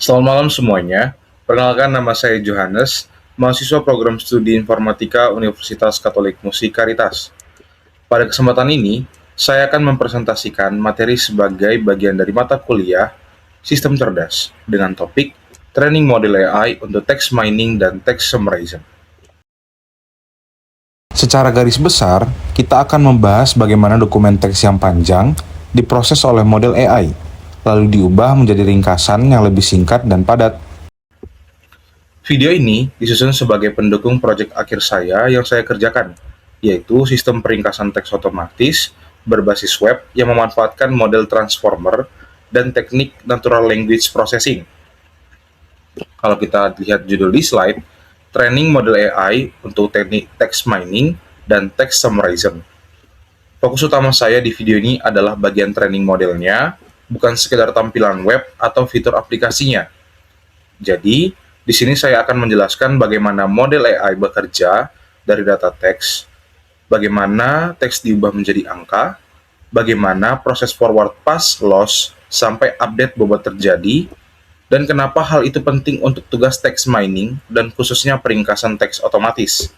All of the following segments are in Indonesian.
Selamat malam semuanya. Perkenalkan, nama saya Johannes, mahasiswa program studi informatika Universitas Katolik Musikaritas. Pada kesempatan ini, saya akan mempresentasikan materi sebagai bagian dari mata kuliah Sistem Cerdas dengan topik Training Model AI untuk Text Mining dan Text Summarization. Secara garis besar, kita akan membahas bagaimana dokumen teks yang panjang diproses oleh model AI, lalu diubah menjadi ringkasan yang lebih singkat dan padat. Video ini disusun sebagai pendukung proyek akhir saya yang saya kerjakan, yaitu sistem peringkasan teks otomatis berbasis web yang memanfaatkan model transformer dan teknik natural language processing. Kalau kita lihat judul di slide, Training Model AI untuk teknik text mining dan text summarization. Fokus utama saya di video ini adalah bagian training modelnya, bukan sekedar tampilan web atau fitur aplikasinya. Jadi, di sini saya akan menjelaskan bagaimana model AI bekerja dari data teks, bagaimana teks diubah menjadi angka, bagaimana proses forward pass loss sampai update bobot terjadi, dan kenapa hal itu penting untuk tugas text mining dan khususnya peringkasan teks otomatis.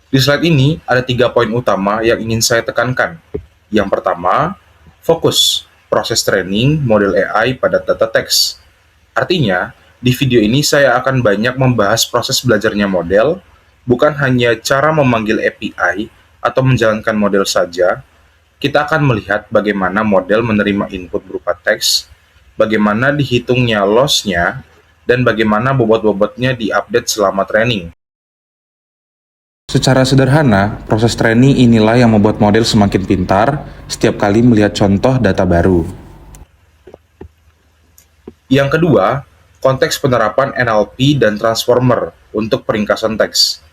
Di slide ini ada 3 poin utama yang ingin saya tekankan. Yang pertama, fokus proses training model AI pada data teks. Artinya, di video ini saya akan banyak membahas proses belajarnya model, bukan hanya cara memanggil API atau menjalankan model saja. Kita akan melihat bagaimana model menerima input berupa teks, bagaimana dihitungnya loss-nya, dan bagaimana bobot-bobotnya diupdate selama training. Secara sederhana, proses training inilah yang membuat model semakin pintar setiap kali melihat contoh data baru. Yang kedua, konteks penerapan NLP dan transformer untuk peringkasan teks.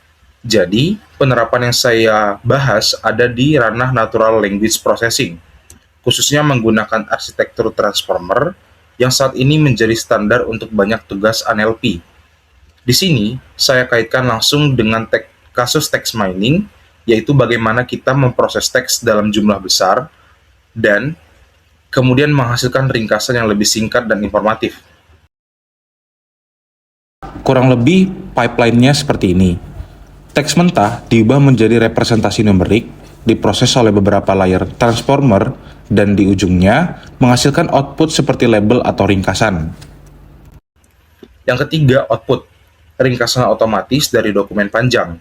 Jadi, penerapan yang saya bahas ada di ranah natural language processing, khususnya menggunakan arsitektur transformer yang saat ini menjadi standar untuk banyak tugas NLP. Di sini, saya kaitkan langsung dengan kasus text mining, yaitu bagaimana kita memproses teks dalam jumlah besar dan kemudian menghasilkan ringkasan yang lebih singkat dan informatif. Kurang lebih, pipeline-nya seperti ini. Teks mentah diubah menjadi representasi numerik, diproses oleh beberapa layer transformer, dan di ujungnya menghasilkan output seperti label atau ringkasan. Yang ketiga, output, ringkasan otomatis dari dokumen panjang.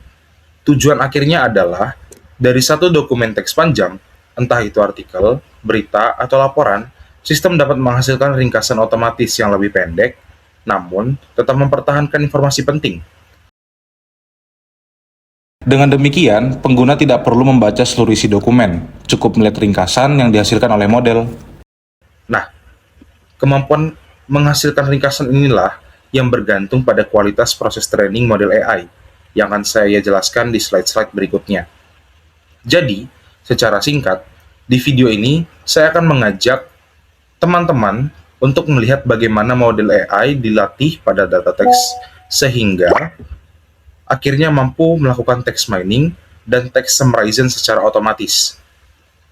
Tujuan akhirnya adalah, dari satu dokumen teks panjang, entah itu artikel, berita, atau laporan, sistem dapat menghasilkan ringkasan otomatis yang lebih pendek, namun tetap mempertahankan informasi penting. Dengan demikian, pengguna tidak perlu membaca seluruh isi dokumen, cukup melihat ringkasan yang dihasilkan oleh model. Nah, kemampuan menghasilkan ringkasan inilah yang bergantung pada kualitas proses training model AI, yang akan saya jelaskan di slide-slide berikutnya. Jadi, secara singkat, di video ini saya akan mengajak teman-teman untuk melihat bagaimana model AI dilatih pada data teks sehingga akhirnya mampu melakukan text mining dan text summarization secara otomatis.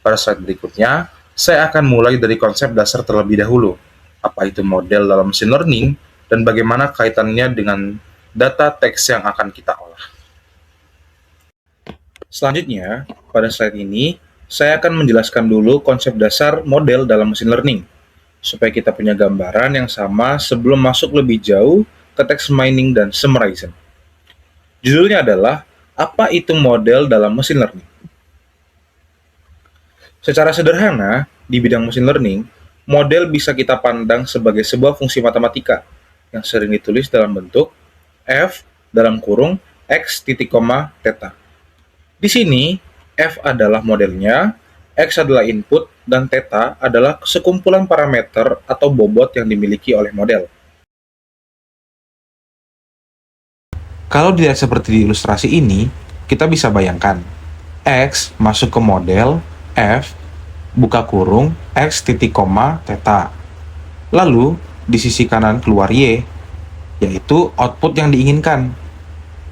Pada slide berikutnya, saya akan mulai dari konsep dasar terlebih dahulu. Apa itu model dalam machine learning dan bagaimana kaitannya dengan data teks yang akan kita olah. Selanjutnya, pada slide ini, saya akan menjelaskan dulu konsep dasar model dalam machine learning, supaya kita punya gambaran yang sama sebelum masuk lebih jauh ke text mining dan summarization. Judulnya adalah, apa itu model dalam machine learning? Secara sederhana, di bidang machine learning, model bisa kita pandang sebagai sebuah fungsi matematika yang sering ditulis dalam bentuk f dalam kurung x titik koma theta. Di sini, f adalah modelnya, x adalah input, dan theta adalah sekumpulan parameter atau bobot yang dimiliki oleh model. Kalau dilihat seperti di ilustrasi ini, kita bisa bayangkan X masuk ke model, F, buka kurung, X titik koma, theta. Lalu, di sisi kanan keluar Y, yaitu output yang diinginkan.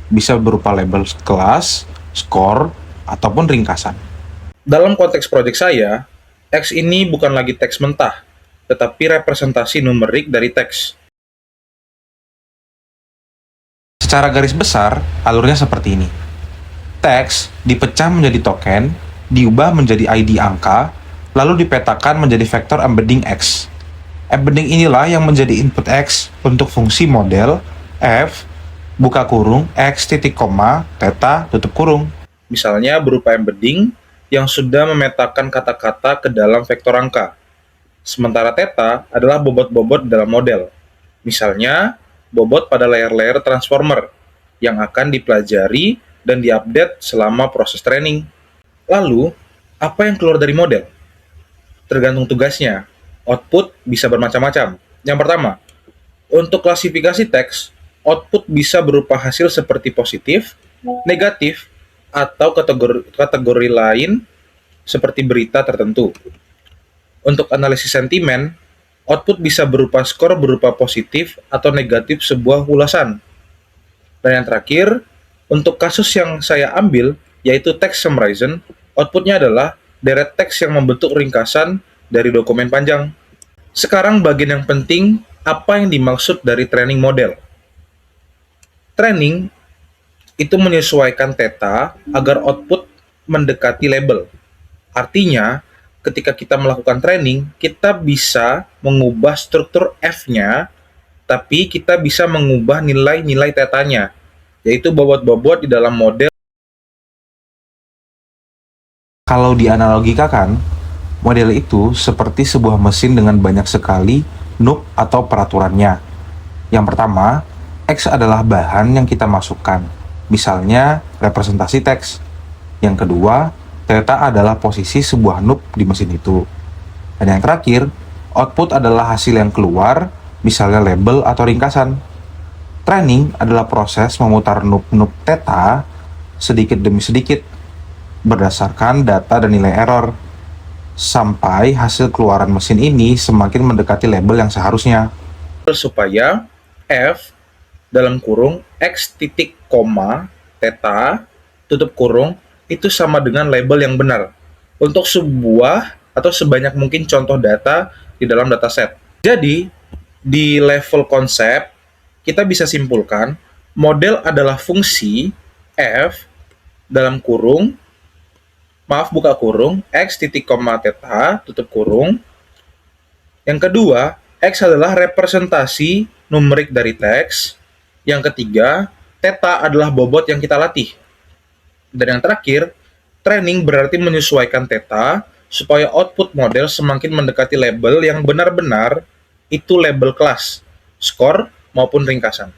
Bisa berupa label kelas, skor, ataupun ringkasan. Dalam konteks proyek saya, X ini bukan lagi teks mentah, tetapi representasi numerik dari teks. Secara garis besar, alurnya seperti ini. Teks dipecah menjadi token, diubah menjadi ID angka, lalu dipetakan menjadi vektor embedding X. Embedding inilah yang menjadi input X untuk fungsi model f buka kurung x titik koma theta tutup kurung. Misalnya berupa embedding yang sudah memetakan kata-kata ke dalam vektor angka. Sementara theta adalah bobot-bobot dalam model. Misalnya, bobot pada layer-layer transformer yang akan dipelajari dan diupdate selama proses training. Lalu, apa yang keluar dari model? Tergantung tugasnya. Output bisa bermacam-macam. Yang pertama, untuk klasifikasi teks, output bisa berupa hasil seperti positif, negatif, atau kategori lain seperti berita tertentu. Untuk analisis sentimen, output bisa berupa skor berupa positif atau negatif sebuah ulasan. Dan yang terakhir, untuk kasus yang saya ambil, yaitu text summarization, outputnya adalah deret teks yang membentuk ringkasan dari dokumen panjang. Sekarang bagian yang penting, apa yang dimaksud dari training model? Training itu menyesuaikan theta agar output mendekati label. Artinya, ketika kita melakukan training, kita bisa mengubah struktur F-nya, tapi kita bisa mengubah nilai-nilai tetanya, yaitu bobot-bobot di dalam model. Kalau dianalogikakan, model itu seperti sebuah mesin dengan banyak sekali knob atau peraturannya. Yang pertama, X adalah bahan yang kita masukkan, misalnya representasi teks. Yang kedua, theta adalah posisi sebuah knob di mesin itu. Dan yang terakhir, output adalah hasil yang keluar, misalnya label atau ringkasan. Training adalah proses memutar knob-knob theta sedikit demi sedikit berdasarkan data dan nilai error, sampai hasil keluaran mesin ini semakin mendekati label yang seharusnya. Supaya F dalam kurung X titik koma theta tutup kurung itu sama dengan label yang benar untuk sebuah atau sebanyak mungkin contoh data di dalam dataset. Jadi, di level konsep, kita bisa simpulkan model adalah fungsi F dalam kurung, buka kurung, X titik koma theta tutup kurung. Yang kedua, X adalah representasi numerik dari teks. Yang ketiga, theta adalah bobot yang kita latih. Dan yang terakhir, training berarti menyesuaikan theta supaya output model semakin mendekati label yang benar-benar itu label kelas, skor, maupun ringkasan.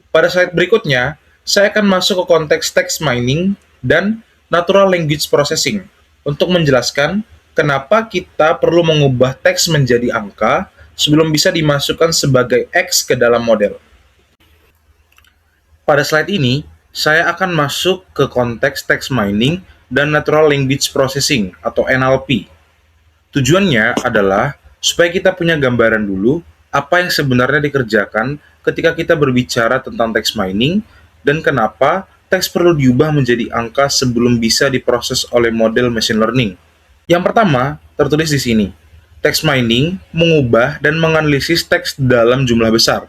Pada slide berikutnya, saya akan masuk ke konteks text mining dan natural language processing untuk menjelaskan kenapa kita perlu mengubah teks menjadi angka sebelum bisa dimasukkan sebagai X ke dalam model. Pada slide ini, saya akan masuk ke konteks text mining dan natural language processing atau NLP. Tujuannya adalah supaya kita punya gambaran dulu apa yang sebenarnya dikerjakan ketika kita berbicara tentang text mining dan kenapa teks perlu diubah menjadi angka sebelum bisa diproses oleh model machine learning. Yang pertama, tertulis di sini. Text mining mengubah dan menganalisis teks dalam jumlah besar.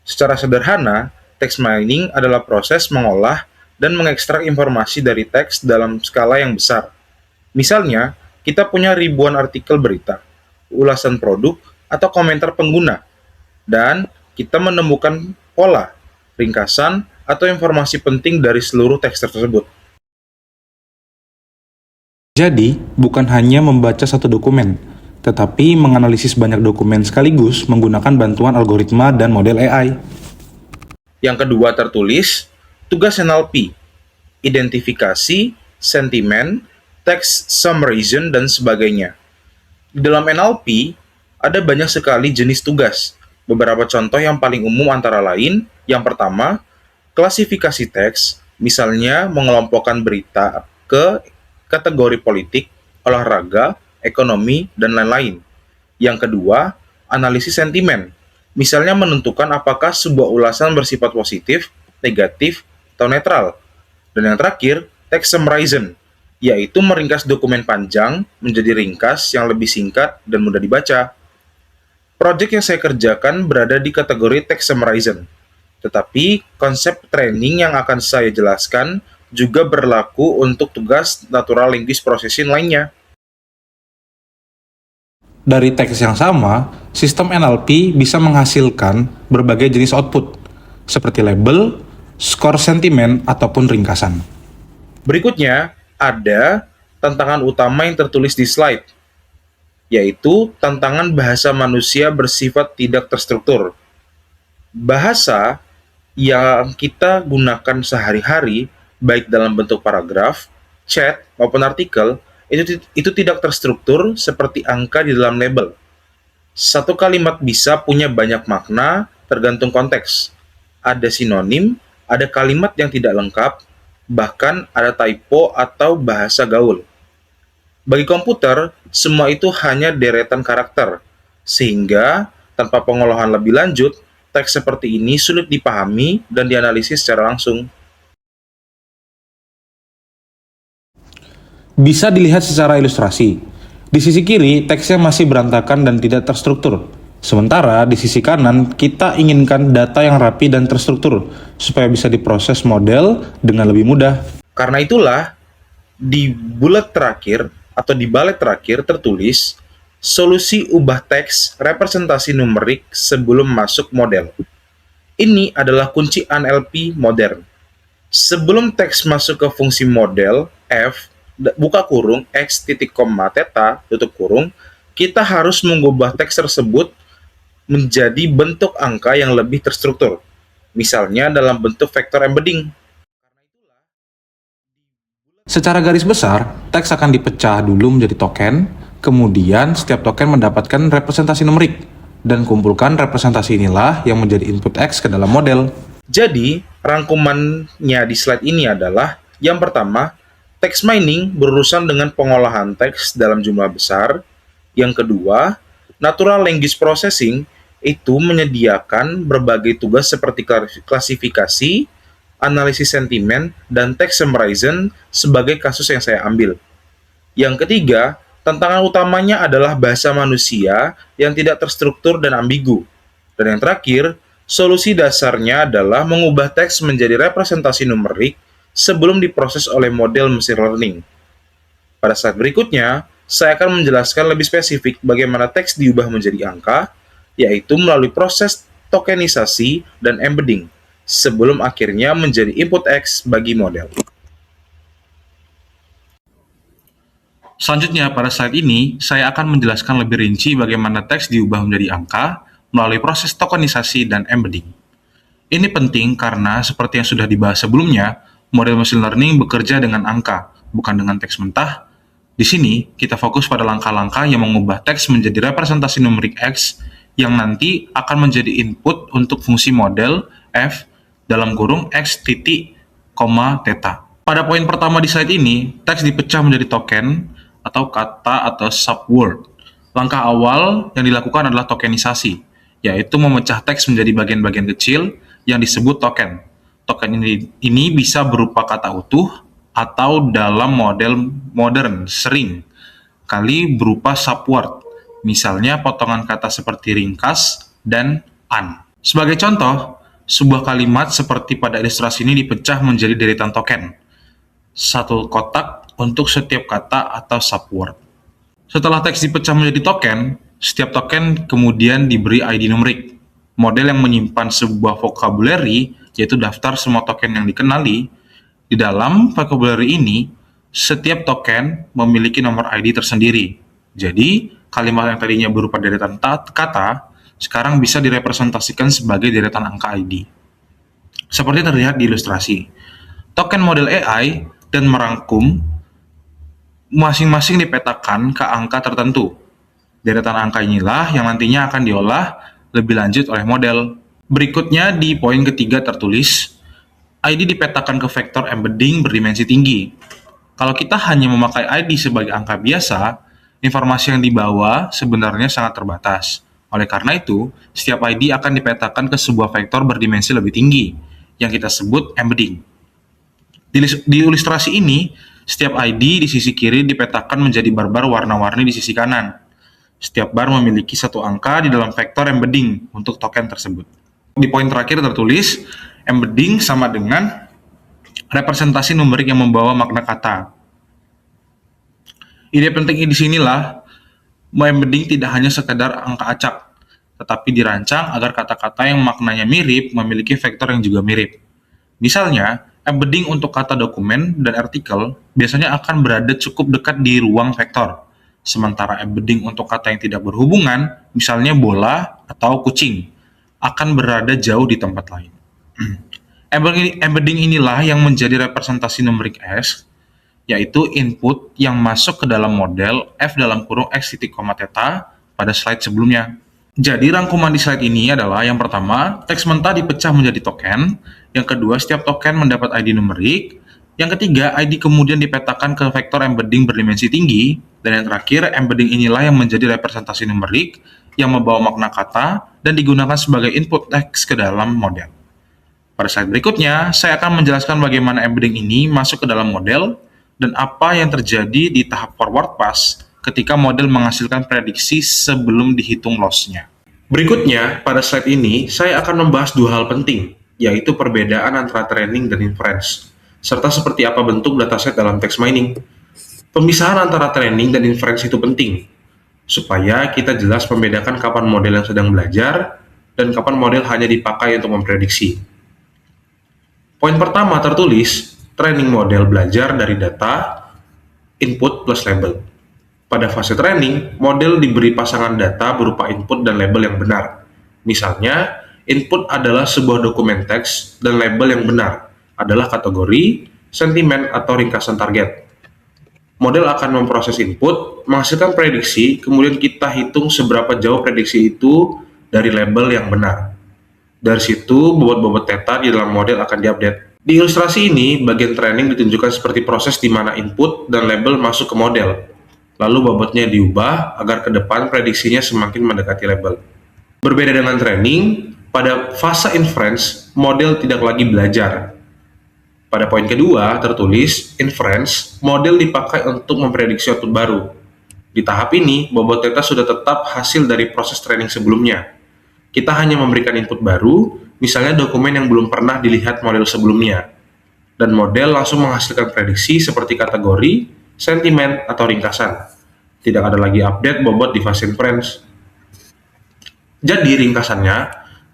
Secara sederhana, text mining adalah proses mengolah dan mengekstrak informasi dari teks dalam skala yang besar. Misalnya, kita punya ribuan artikel berita, ulasan produk, atau komentar pengguna, dan kita menemukan pola, ringkasan, atau informasi penting dari seluruh teks tersebut. Jadi, bukan hanya membaca satu dokumen, tetapi menganalisis banyak dokumen sekaligus menggunakan bantuan algoritma dan model AI. Yang kedua tertulis, tugas NLP, identifikasi, sentimen, text summarization, dan sebagainya. Di dalam NLP, ada banyak sekali jenis tugas. Beberapa contoh yang paling umum antara lain, yang pertama, klasifikasi teks, misalnya mengelompokkan berita ke kategori politik, olahraga, ekonomi, dan lain-lain. Yang kedua, analisis sentimen, misalnya menentukan apakah sebuah ulasan bersifat positif, negatif, atau netral. Dan yang terakhir, text summarization, yaitu meringkas dokumen panjang menjadi ringkas yang lebih singkat dan mudah dibaca. Project yang saya kerjakan berada di kategori text summarization. Tetapi konsep training yang akan saya jelaskan juga berlaku untuk tugas natural language processing lainnya. Dari teks yang sama, sistem NLP bisa menghasilkan berbagai jenis output, seperti label, skor sentimen, ataupun ringkasan. Berikutnya, ada tantangan utama yang tertulis di slide, yaitu tantangan bahasa manusia bersifat tidak terstruktur. Bahasa yang kita gunakan sehari-hari, baik dalam bentuk paragraf, chat, maupun artikel, itu tidak terstruktur seperti angka di dalam label. Satu kalimat bisa punya banyak makna tergantung konteks. Ada sinonim, ada kalimat yang tidak lengkap, bahkan ada typo atau bahasa gaul. Bagi komputer, semua itu hanya deretan karakter, sehingga tanpa pengolahan lebih lanjut, teks seperti ini sulit dipahami dan dianalisis secara langsung. Bisa dilihat secara ilustrasi. Di sisi kiri, teksnya masih berantakan dan tidak terstruktur. Sementara di sisi kanan, kita inginkan data yang rapi dan terstruktur, supaya bisa diproses model dengan lebih mudah. Karena itulah, di bullet terakhir atau di balet terakhir tertulis solusi ubah teks representasi numerik sebelum masuk model. Ini adalah kunci NLP modern. Sebelum teks masuk ke fungsi model f buka kurung x titik koma theta tutup kurung, kita harus mengubah teks tersebut menjadi bentuk angka yang lebih terstruktur. Misalnya dalam bentuk vektor embedding. Secara garis besar, teks akan dipecah dulu menjadi token, kemudian setiap token mendapatkan representasi numerik, dan kumpulkan representasi inilah yang menjadi input X ke dalam model. Jadi, rangkumannya di slide ini adalah, yang pertama, text mining berurusan dengan pengolahan teks dalam jumlah besar. Yang kedua, natural language processing itu menyediakan berbagai tugas seperti klasifikasi, analisis sentimen, dan text summarization sebagai kasus yang saya ambil. Yang ketiga, tantangan utamanya adalah bahasa manusia yang tidak terstruktur dan ambigu. Dan yang terakhir, solusi dasarnya adalah mengubah teks menjadi representasi numerik sebelum diproses oleh model machine learning. Pada slide berikutnya, saya akan menjelaskan lebih spesifik bagaimana teks diubah menjadi angka, yaitu melalui proses tokenisasi dan embedding, sebelum akhirnya menjadi input X bagi model. Selanjutnya, pada slide ini, saya akan menjelaskan lebih rinci bagaimana teks diubah menjadi angka melalui proses tokenisasi dan embedding. Ini penting karena, seperti yang sudah dibahas sebelumnya, model machine learning bekerja dengan angka, bukan dengan teks mentah. Di sini, kita fokus pada langkah-langkah yang mengubah teks menjadi representasi numerik X yang nanti akan menjadi input untuk fungsi model f dalam kurung x titik, theta. Pada poin pertama di slide ini, teks dipecah menjadi token atau kata atau subword. Langkah awal yang dilakukan adalah tokenisasi, yaitu memecah teks menjadi bagian-bagian kecil yang disebut token. Token ini bisa berupa kata utuh atau dalam model modern sering kali berupa subword, misalnya potongan kata seperti ringkas dan an. Sebagai contoh, sebuah kalimat seperti pada ilustrasi ini dipecah menjadi deretan token. Satu kotak untuk setiap kata atau subword. Setelah teks dipecah menjadi token, setiap token kemudian diberi ID numerik. Model yang menyimpan sebuah vocabulary, yaitu daftar semua token yang dikenali. Di dalam vocabulary ini, setiap token memiliki nomor ID tersendiri. Jadi, kalimat yang tadinya berupa deretan kata, sekarang bisa direpresentasikan sebagai deretan angka ID. Seperti terlihat di ilustrasi. Token model AI dan merangkum masing-masing dipetakan ke angka tertentu. Deretan angka inilah yang nantinya akan diolah lebih lanjut oleh model. Berikutnya di poin ketiga tertulis, ID dipetakan ke vektor embedding berdimensi tinggi. Kalau kita hanya memakai ID sebagai angka biasa, informasi yang dibawa sebenarnya sangat terbatas. Oleh karena itu, setiap ID akan dipetakan ke sebuah vektor berdimensi lebih tinggi, yang kita sebut embedding. Di ilustrasi ini, setiap ID di sisi kiri dipetakan menjadi bar-bar warna-warni di sisi kanan. Setiap bar memiliki satu angka di dalam vektor embedding untuk token tersebut. Di poin terakhir tertulis, embedding sama dengan representasi numerik yang membawa makna kata. Ide penting di sinilah, embedding tidak hanya sekedar angka acak, tetapi dirancang agar kata-kata yang maknanya mirip memiliki vektor yang juga mirip. Misalnya, embedding untuk kata dokumen dan artikel biasanya akan berada cukup dekat di ruang vektor, sementara embedding untuk kata yang tidak berhubungan, misalnya bola atau kucing, akan berada jauh di tempat lain. Embedding inilah yang menjadi representasi numerik S, yaitu input yang masuk ke dalam model f dalam kurung x titik koma theta pada slide sebelumnya. Jadi rangkuman di slide ini adalah yang pertama, teks mentah dipecah menjadi token, yang kedua, setiap token mendapat ID numerik, yang ketiga, ID kemudian dipetakan ke vektor embedding berdimensi tinggi, dan yang terakhir, embedding inilah yang menjadi representasi numerik yang membawa makna kata dan digunakan sebagai input teks ke dalam model. Pada slide berikutnya, saya akan menjelaskan bagaimana embedding ini masuk ke dalam model dan apa yang terjadi di tahap forward pass ketika model menghasilkan prediksi sebelum dihitung loss-nya. Berikutnya, pada slide ini, saya akan membahas dua hal penting, yaitu perbedaan antara training dan inference, serta seperti apa bentuk dataset dalam text mining. Pemisahan antara training dan inference itu penting, supaya kita jelas membedakan kapan model yang sedang belajar dan kapan model hanya dipakai untuk memprediksi. Poin pertama tertulis, training model belajar dari data, input plus label. Pada fase training, model diberi pasangan data berupa input dan label yang benar. Misalnya, input adalah sebuah dokumen teks dan label yang benar adalah kategori, sentimen, atau ringkasan target. Model akan memproses input, menghasilkan prediksi, kemudian kita hitung seberapa jauh prediksi itu dari label yang benar. Dari situ, bobot-bobot theta di dalam model akan diupdate. Di ilustrasi ini, bagian training ditunjukkan seperti proses di mana input dan label masuk ke model, lalu bobotnya diubah agar ke depan prediksinya semakin mendekati label. Berbeda dengan training, pada fase inference, model tidak lagi belajar. Pada poin kedua, tertulis, inference, model dipakai untuk memprediksi output baru. Di tahap ini, bobot theta sudah tetap hasil dari proses training sebelumnya. Kita hanya memberikan input baru, misalnya dokumen yang belum pernah dilihat model sebelumnya. Dan model langsung menghasilkan prediksi seperti kategori, sentimen, atau ringkasan. Tidak ada lagi update bobot di fase inference. Jadi ringkasannya,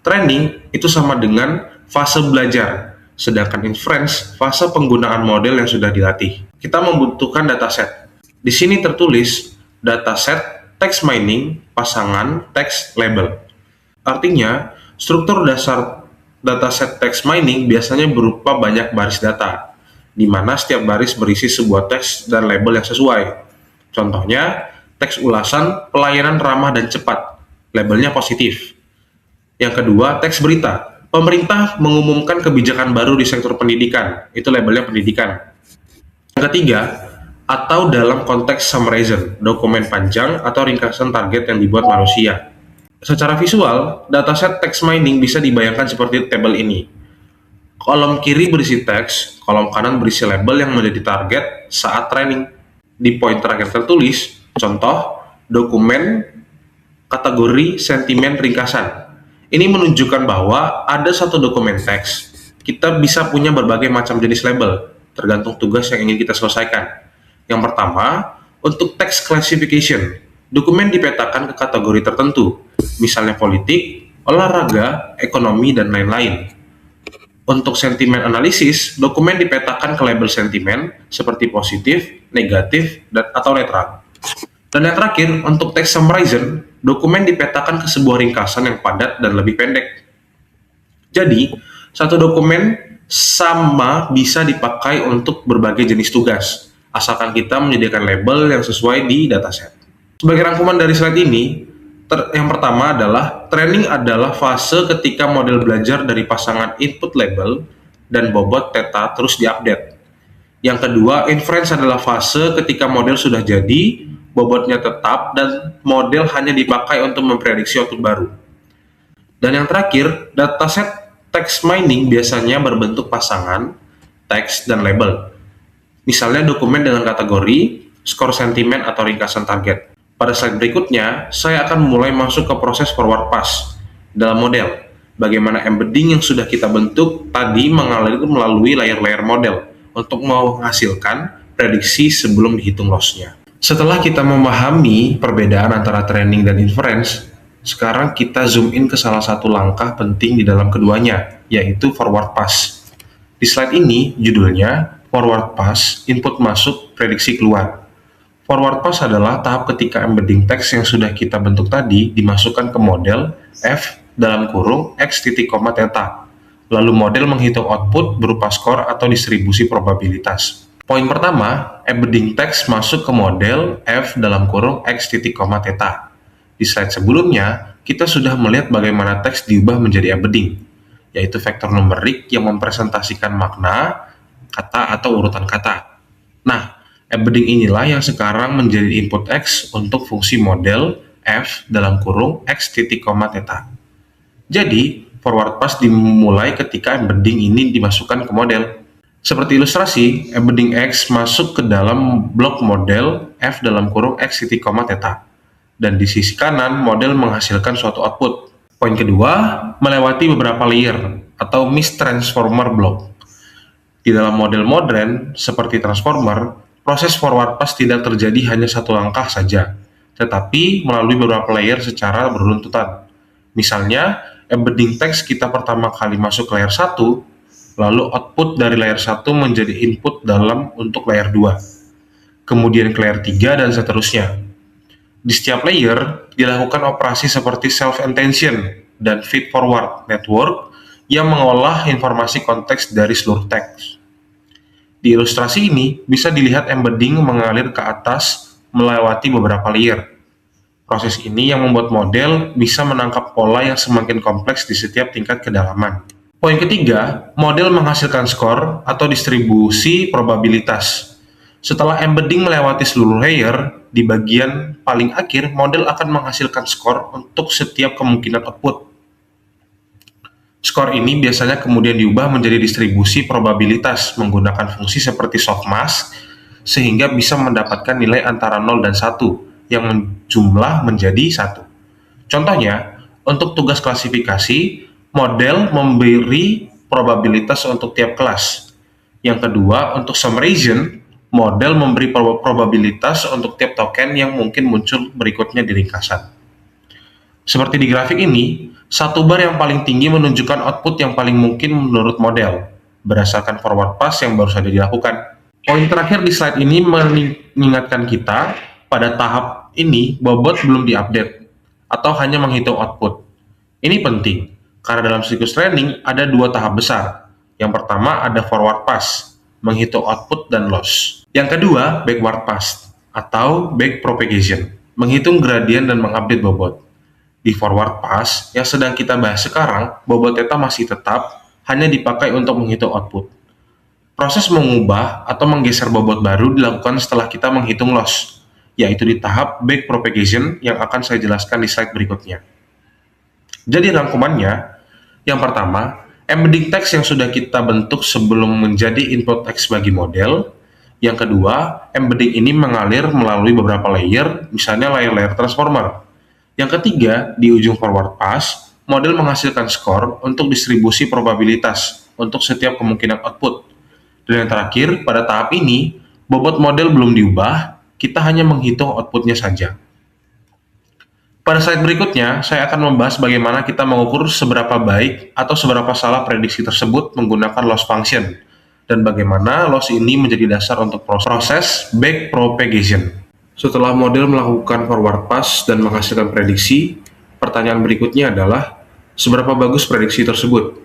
training itu sama dengan fase belajar, sedangkan inference fase penggunaan model yang sudah dilatih. Kita membutuhkan dataset. Di sini tertulis dataset text mining pasangan text label. Artinya, struktur dasar dataset text mining biasanya berupa banyak baris data, di mana setiap baris berisi sebuah teks dan label yang sesuai. Contohnya, teks ulasan pelayanan ramah dan cepat, labelnya positif. Yang kedua, teks berita. Pemerintah mengumumkan kebijakan baru di sektor pendidikan, itu labelnya pendidikan. Yang ketiga, atau dalam konteks summarizer, dokumen panjang atau ringkasan target yang dibuat manusia. Secara visual, dataset text mining bisa dibayangkan seperti tabel ini. Kolom kiri berisi teks, kolom kanan berisi label yang menjadi target saat training. Di poin terakhir tertulis, contoh, dokumen, kategori, sentimen, ringkasan. Ini menunjukkan bahwa ada satu dokumen teks, kita bisa punya berbagai macam jenis label, tergantung tugas yang ingin kita selesaikan. Yang pertama, untuk text classification, dokumen dipetakan ke kategori tertentu, misalnya politik, olahraga, ekonomi, dan lain-lain. Untuk sentimen analisis, dokumen dipetakan ke label sentimen seperti positif, negatif, atau netral. Dan yang terakhir, untuk text summarizer, dokumen dipetakan ke sebuah ringkasan yang padat dan lebih pendek. Jadi, satu dokumen sama bisa dipakai untuk berbagai jenis tugas, asalkan kita menyediakan label yang sesuai di dataset. Sebagai rangkuman dari slide ini, yang pertama adalah training adalah fase ketika model belajar dari pasangan input label dan bobot theta terus diupdate. Yang kedua, inference adalah fase ketika model sudah jadi, bobotnya tetap, dan model hanya dipakai untuk memprediksi output baru. Dan yang terakhir, dataset text mining biasanya berbentuk pasangan, teks, dan label. Misalnya dokumen dengan kategori, skor sentimen, atau ringkasan target. Pada slide berikutnya, saya akan mulai masuk ke proses forward pass dalam model, bagaimana embedding yang sudah kita bentuk tadi mengalir melalui layer-layer model untuk menghasilkan prediksi sebelum dihitung loss-nya. Setelah kita memahami perbedaan antara training dan inference, sekarang kita zoom in ke salah satu langkah penting di dalam keduanya, yaitu forward pass. Di slide ini, judulnya forward pass, input masuk, prediksi keluar. Forward pass adalah tahap ketika embedding teks yang sudah kita bentuk tadi dimasukkan ke model f dalam kurung x titik koma theta. Lalu model menghitung output berupa skor atau distribusi probabilitas. Poin pertama, embedding teks masuk ke model f dalam kurung x titik koma theta. Di slide sebelumnya, kita sudah melihat bagaimana teks diubah menjadi embedding, yaitu vektor numerik yang mempresentasikan makna, kata atau urutan kata. Nah, embedding inilah yang sekarang menjadi input X untuk fungsi model f dalam kurung x titik koma theta. Jadi, forward pass dimulai ketika embedding ini dimasukkan ke model. Seperti ilustrasi, embedding X masuk ke dalam blok model f dalam kurung x titik koma theta. Dan di sisi kanan, model menghasilkan suatu output. Poin kedua, melewati beberapa layer atau mistransformer block. Di dalam model modern, seperti transformer, proses forward pass tidak terjadi hanya satu langkah saja, tetapi melalui beberapa layer secara beruntutan. Misalnya, embedding teks kita pertama kali masuk ke layer 1, lalu output dari layer 1 menjadi input dalam untuk layer 2, kemudian ke layer 3, dan seterusnya. Di setiap layer, dilakukan operasi seperti self-intention dan feed-forward network yang mengolah informasi konteks dari seluruh teks. Di ilustrasi ini, bisa dilihat embedding mengalir ke atas melewati beberapa layer. Proses ini yang membuat model bisa menangkap pola yang semakin kompleks di setiap tingkat kedalaman. Poin ketiga, model menghasilkan skor atau distribusi probabilitas. Setelah embedding melewati seluruh layer, di bagian paling akhir, model akan menghasilkan skor untuk setiap kemungkinan output. Skor ini biasanya kemudian diubah menjadi distribusi probabilitas menggunakan fungsi seperti softmax, sehingga bisa mendapatkan nilai antara 0 dan 1, yang jumlah menjadi 1. Contohnya, untuk tugas klasifikasi, model memberi probabilitas untuk tiap kelas. Yang kedua, untuk summarization, model memberi probabilitas untuk tiap token yang mungkin muncul berikutnya di ringkasan. Seperti di grafik ini, satu bar yang paling tinggi menunjukkan output yang paling mungkin menurut model, berdasarkan forward pass yang baru saja dilakukan. Poin terakhir di slide ini mengingatkan kita, pada tahap ini bobot belum diupdate, atau hanya menghitung output. Ini penting, karena dalam siklus training ada dua tahap besar. Yang pertama ada forward pass, menghitung output dan loss. Yang kedua, backward pass, atau back propagation, menghitung gradien dan mengupdate bobot. Di forward pass yang sedang kita bahas sekarang, bobot theta masih tetap hanya dipakai untuk menghitung output. Proses mengubah atau menggeser bobot baru dilakukan setelah kita menghitung loss, yaitu di tahap back propagation yang akan saya jelaskan di slide berikutnya. Jadi rangkumannya, yang pertama, embedding teks yang sudah kita bentuk sebelum menjadi input teks bagi model. Yang kedua, embedding ini mengalir melalui beberapa layer, misalnya layer-layer transformer. Yang ketiga, di ujung forward pass, model menghasilkan skor untuk distribusi probabilitas untuk setiap kemungkinan output. Dan yang terakhir, pada tahap ini, bobot model belum diubah, kita hanya menghitung outputnya saja. Pada slide berikutnya, saya akan membahas bagaimana kita mengukur seberapa baik atau seberapa salah prediksi tersebut menggunakan loss function, dan bagaimana loss ini menjadi dasar untuk proses back propagation. Setelah model melakukan forward pass dan menghasilkan prediksi, pertanyaan berikutnya adalah, seberapa bagus prediksi tersebut?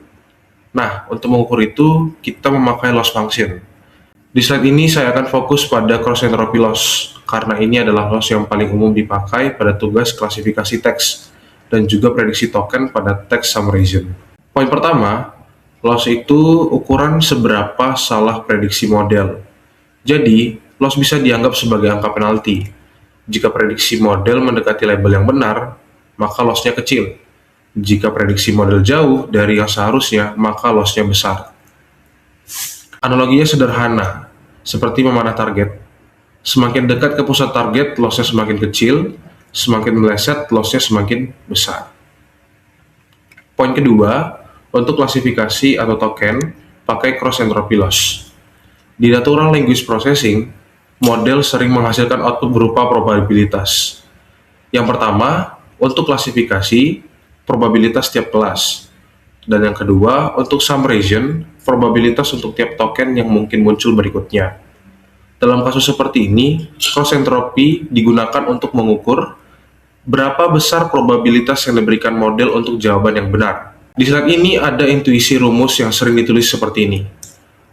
Nah, untuk mengukur itu, kita memakai loss function. Di slide ini saya akan fokus pada cross entropy loss, karena ini adalah loss yang paling umum dipakai pada tugas klasifikasi teks, dan juga prediksi token pada text summarization. Poin pertama, loss itu ukuran seberapa salah prediksi model. Jadi, loss bisa dianggap sebagai angka penalti. Jika prediksi model mendekati label yang benar, maka loss-nya kecil. Jika prediksi model jauh dari yang seharusnya, maka loss-nya besar. Analoginya sederhana, seperti memanah target. Semakin dekat ke pusat target, loss-nya semakin kecil, semakin meleset, loss-nya semakin besar. Poin kedua, untuk klasifikasi atau token, pakai cross entropy loss. Di natural language processing, model sering menghasilkan output berupa probabilitas. Yang pertama, untuk klasifikasi, probabilitas tiap kelas. Dan yang kedua, untuk summation, probabilitas untuk tiap token yang mungkin muncul berikutnya. Dalam kasus seperti ini, cross entropy digunakan untuk mengukur berapa besar probabilitas yang diberikan model untuk jawaban yang benar. Di slide ini ada intuisi rumus yang sering ditulis seperti ini.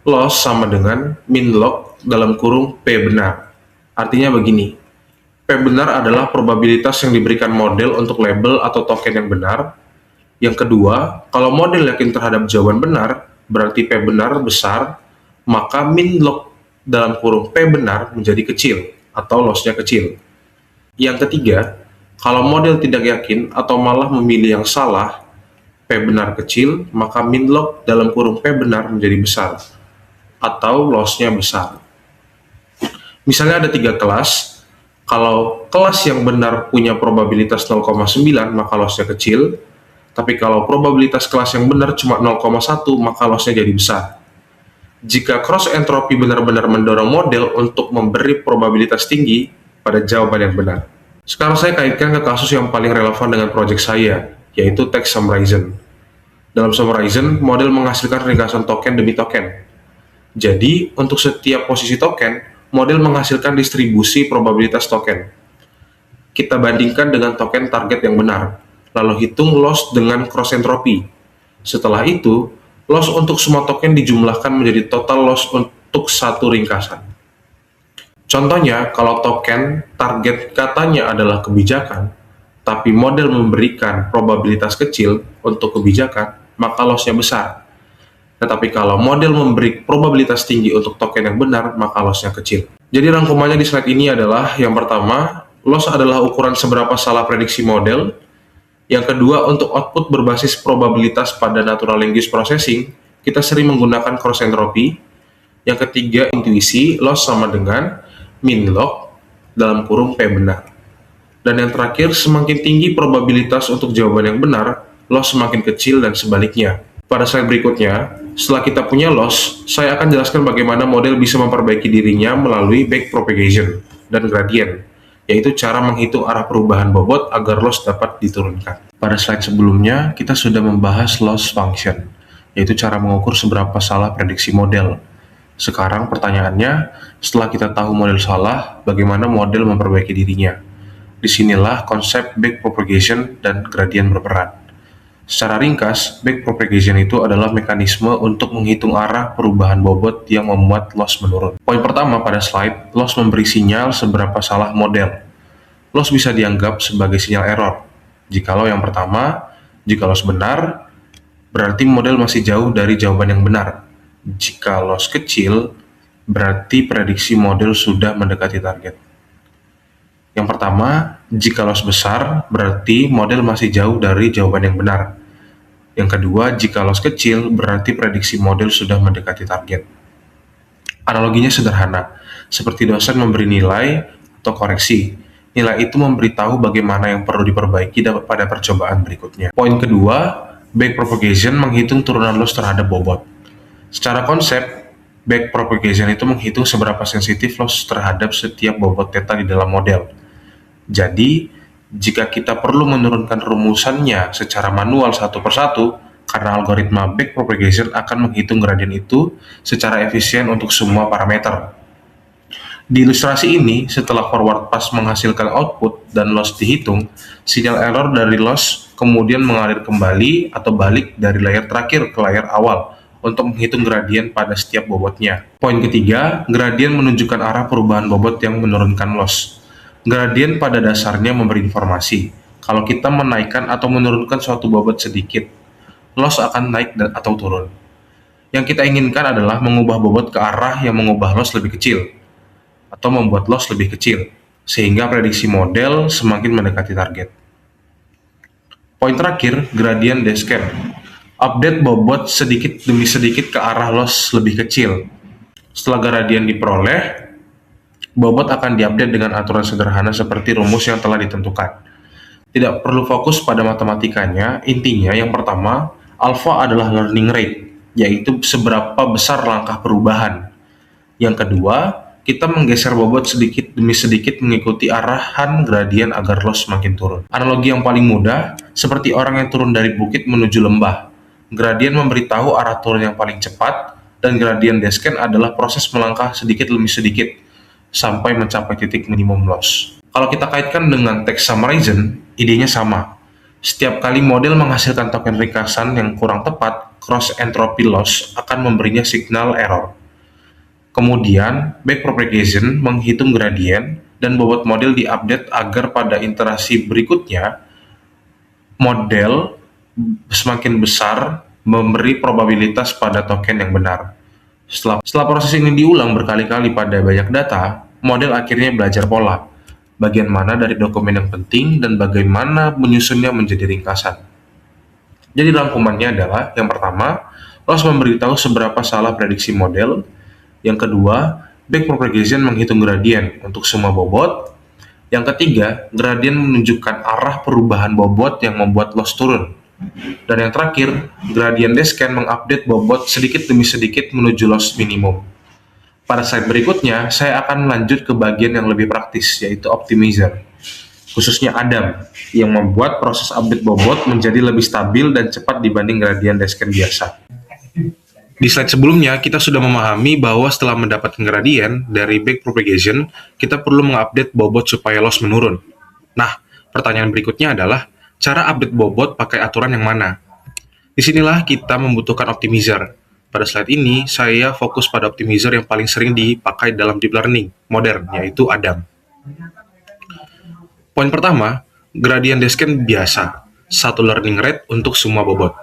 Loss sama dengan min log dalam kurung P benar. Artinya begini, P benar adalah probabilitas yang diberikan model untuk label atau token yang benar. Yang kedua, kalau model yakin terhadap jawaban benar, berarti P benar besar, maka min log dalam kurung P benar menjadi kecil atau loss-nya kecil. Yang ketiga, kalau model tidak yakin atau malah memilih yang salah, P benar kecil, maka min log dalam kurung P benar menjadi besar atau loss-nya besar. Misalnya ada 3 kelas, kalau kelas yang benar punya probabilitas 0,9 maka loss-nya kecil, tapi kalau probabilitas kelas yang benar cuma 0,1 maka loss-nya jadi besar. Jika cross entropy benar-benar mendorong model untuk memberi probabilitas tinggi pada jawaban yang benar. Sekarang saya kaitkan ke kasus yang paling relevan dengan proyek saya, yaitu text summarization. Dalam summarization, model menghasilkan ringkasan token demi token. Jadi, untuk setiap posisi token, model menghasilkan distribusi probabilitas token. Kita bandingkan dengan token target yang benar, lalu hitung loss dengan cross entropy. Setelah itu, loss untuk semua token dijumlahkan menjadi total loss untuk satu ringkasan. Contohnya, kalau token target katanya adalah kebijakan, tapi model memberikan probabilitas kecil untuk kebijakan, maka loss-nya besar. Tetapi kalau model memberi probabilitas tinggi untuk token yang benar, maka loss-nya kecil. Jadi rangkumannya di slide ini adalah, yang pertama, loss adalah ukuran seberapa salah prediksi model. Yang kedua, untuk output berbasis probabilitas pada natural language processing, kita sering menggunakan cross entropy. Yang ketiga, intuisi, loss sama dengan min log dalam kurung P benar. Dan yang terakhir, semakin tinggi probabilitas untuk jawaban yang benar, loss semakin kecil dan sebaliknya. Pada slide berikutnya, setelah kita punya loss, saya akan jelaskan bagaimana model bisa memperbaiki dirinya melalui backpropagation dan gradient, yaitu cara menghitung arah perubahan bobot agar loss dapat diturunkan. Pada slide sebelumnya, kita sudah membahas loss function, yaitu cara mengukur seberapa salah prediksi model. Sekarang pertanyaannya, setelah kita tahu model salah, bagaimana model memperbaiki dirinya? Disinilah konsep backpropagation dan gradient berperan. Secara ringkas, backpropagation itu adalah mekanisme untuk menghitung arah perubahan bobot yang membuat loss menurun. Poin pertama pada slide, loss memberi sinyal seberapa salah model. Loss bisa dianggap sebagai sinyal error. Jikalau yang pertama, jika loss benar, berarti model masih jauh dari jawaban yang benar. Jika loss kecil, berarti prediksi model sudah mendekati target. Yang pertama, jika loss besar, berarti model masih jauh dari jawaban yang benar. Yang kedua, jika loss kecil, berarti prediksi model sudah mendekati target. Analoginya sederhana, seperti dosen memberi nilai atau koreksi. Nilai itu memberitahu bagaimana yang perlu diperbaiki pada percobaan berikutnya. Poin kedua, backpropagation menghitung turunan loss terhadap bobot. Secara konsep, backpropagation itu menghitung seberapa sensitif loss terhadap setiap bobot theta di dalam model. Jadi, jika kita perlu menurunkan rumusannya secara manual satu persatu, karena algoritma backpropagation akan menghitung gradien itu secara efisien untuk semua parameter. Di ilustrasi ini, setelah forward pass menghasilkan output dan loss dihitung, sinyal error dari loss kemudian mengalir kembali atau balik dari layar terakhir ke layar awal untuk menghitung gradien pada setiap bobotnya. Poin ketiga, gradien menunjukkan arah perubahan bobot yang menurunkan loss. Gradien pada dasarnya memberi informasi. Kalau kita menaikkan atau menurunkan suatu bobot sedikit, loss akan naik atau turun. Yang kita inginkan adalah mengubah bobot ke arah yang mengubah loss lebih kecil, atau membuat loss lebih kecil, sehingga prediksi model semakin mendekati target. Poin terakhir, gradient descent. Update bobot sedikit demi sedikit ke arah loss lebih kecil. Setelah gradient diperoleh, bobot akan diupdate dengan aturan sederhana seperti rumus yang telah ditentukan. Tidak perlu fokus pada matematikanya, intinya yang pertama, alpha adalah learning rate, yaitu seberapa besar langkah perubahan. Yang kedua, kita menggeser bobot sedikit demi sedikit mengikuti arahan gradien agar loss semakin turun. Analogi yang paling mudah, seperti orang yang turun dari bukit menuju lembah. Gradien memberitahu arah turun yang paling cepat, dan gradien descent adalah proses melangkah sedikit demi sedikit sampai mencapai titik minimum loss. Kalau kita kaitkan dengan text summarization, idenya sama. Setiap kali model menghasilkan token ringkasan yang kurang tepat, cross entropy loss akan memberinya signal error. Kemudian, backpropagation menghitung gradien dan bobot model diupdate agar pada iterasi berikutnya, model semakin besar memberi probabilitas pada token yang benar. Setelah proses ini diulang berkali-kali pada banyak data, model akhirnya belajar pola, bagian mana dari dokumen yang penting dan bagaimana menyusunnya menjadi ringkasan. Jadi rangkumannya adalah, yang pertama, loss memberitahu seberapa salah prediksi model. Yang kedua, backpropagation menghitung gradien untuk semua bobot. Yang ketiga, gradien menunjukkan arah perubahan bobot yang membuat loss turun. Dan yang terakhir, gradien descent mengupdate bobot sedikit demi sedikit menuju loss minimum. Pada slide berikutnya, saya akan lanjut ke bagian yang lebih praktis, yaitu optimizer. Khususnya Adam, yang membuat proses update bobot menjadi lebih stabil dan cepat dibanding gradien descent biasa. Di slide sebelumnya, kita sudah memahami bahwa setelah mendapatkan gradien dari backpropagation, kita perlu mengupdate bobot supaya loss menurun. Nah, pertanyaan berikutnya adalah, cara update bobot pakai aturan yang mana? Disinilah kita membutuhkan optimizer. Pada slide ini, saya fokus pada optimizer yang paling sering dipakai dalam deep learning modern, yaitu Adam. Poin pertama, gradien descent biasa, satu learning rate untuk semua bobot.